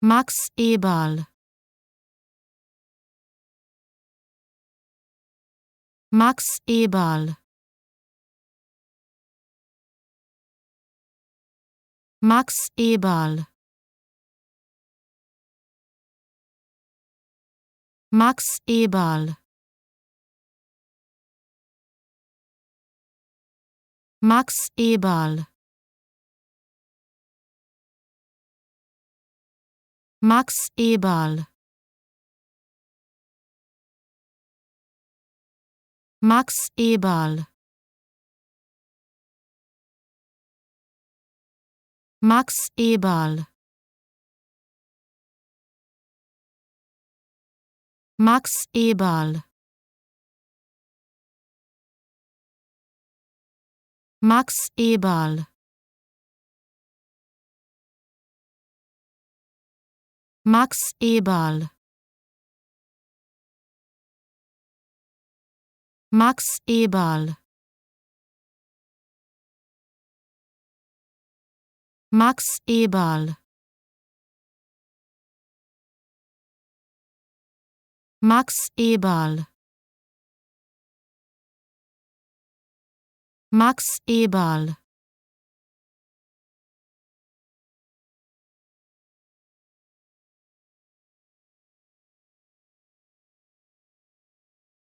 Max Eberl. Max Eberl. Max Eberl. Max Eberl. Max Eberl. Max Eberl. Max Eberl. Max Eberl. Max Eberl. Max Eberl. Max Eberl. Max Eberl. Max Eberl. Max Eberl. Max Eberl.